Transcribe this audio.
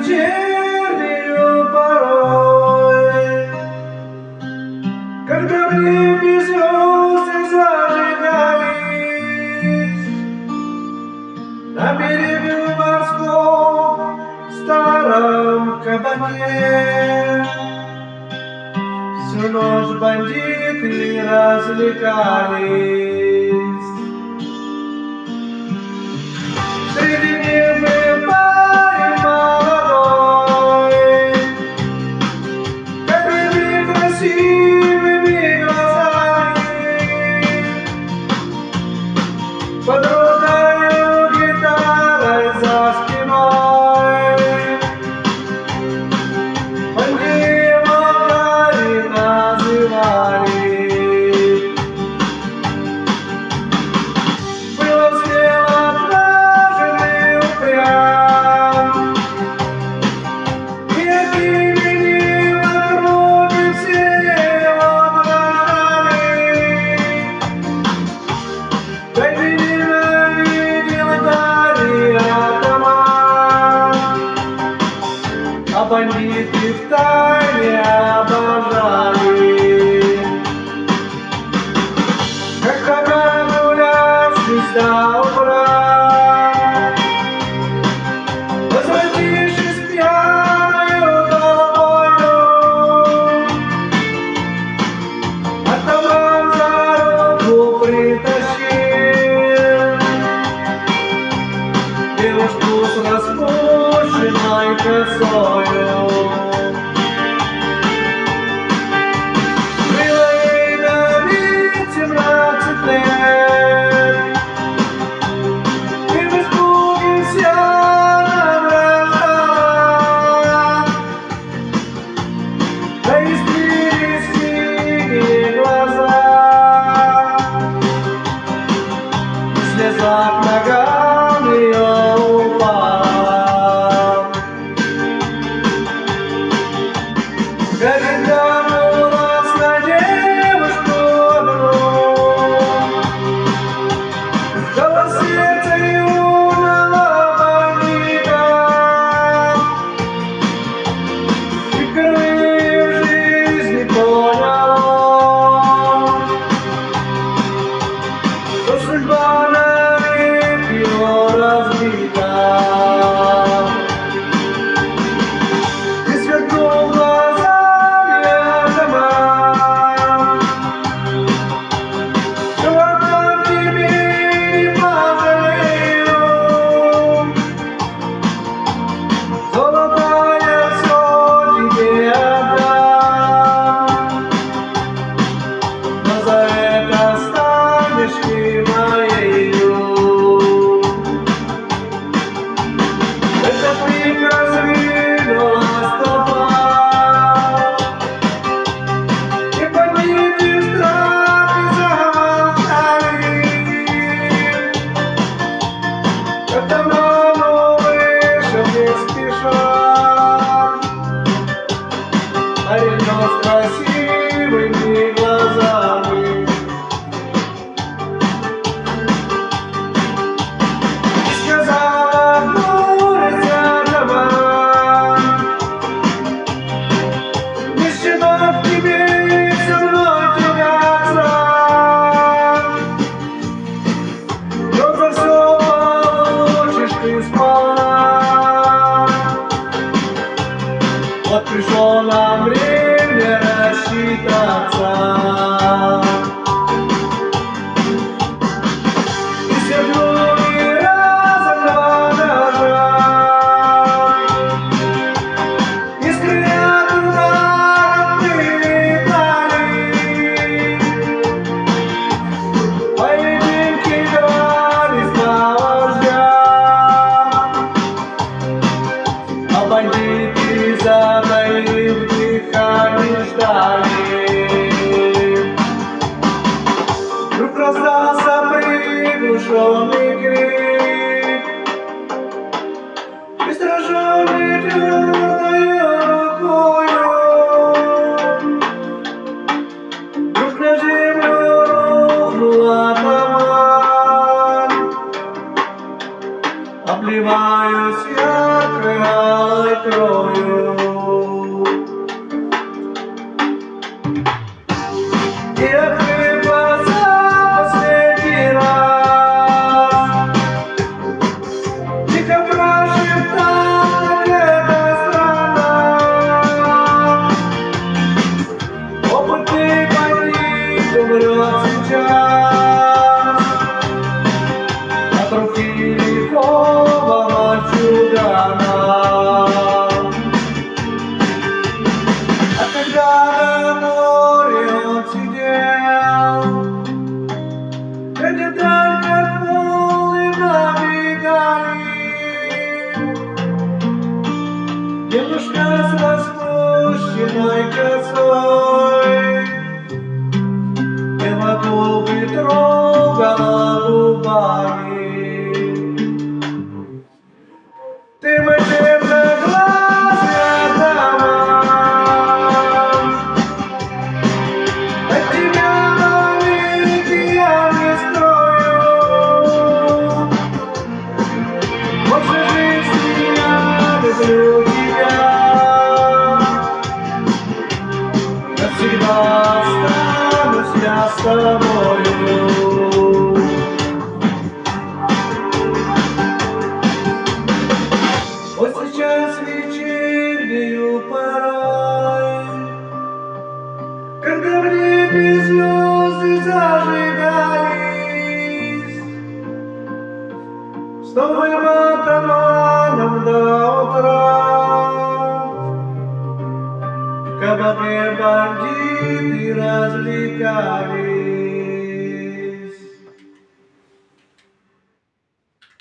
вечернюю порой, когда в небе звезды зажигались, на берегу морском старом кабаке всю ночь бандиты развлекались. Среди них был парень молодой, какими красивыми глазами, под рукою гитарой за спиной. Они его парень называли. Было смело, отважный, упрям, и от имени вокруг все его дрожали. Войны ненавидел Дарья атаман, а бандиты втайне обожали. Как прогулявшись до утра, возвратившись пьяною головою, атаман за руку притащил девушку с распущенной косою. Было ей на вид 17 лет, и в испуге вся дрожала, да искрились синие глаза, и слеза к ногам ее упала. Горит глянулась на девушку одну, дала сердце юного бандита, и впервые в жизни поняла, что судьба навек его разбита. И сверкнул глазами атаман: чувак, тебе не пожалею, золотая все тебе отдам, но за это станешь ты моею. Этот миг раздвинулась толпа, и бандиты в страхе замолчали. Атаман вышел не спеша, паренек с красивыми глазами. И сказала, хмурясь атаман: не щенок тебе со мной тягаться, но за все получишь ты сполна. Вот пришло нам время рассчитаться. И свернули разом два ножа, искрят ударом вылетали, поединки дрались на вождя, а бандиты, затаив дыхание, ждали. Вдруг раздался приглушенный крик, и сраженный твердою рукою вдруг на землю рухнул атаман. Обливаюсь я крылой закрою. И открыв глаза последний раз, тихо прошептал, как это странно. Опытный бандит умрет сейчас от руки лихого мальчугана. А когда на море он сидел, глядя даль, как волны набегали, девушка с распущенной косой пела губы, трогала губами. Ты мой темноглазый атаман, от тебя навеки я не строю. Больше жизни я люблю тебя, навсегда останусь я с тобою. Вот сейчас вечернею порой, когда в небе звезды зажигались, с новым атаманом до утра в кабаке бандиты развлекались.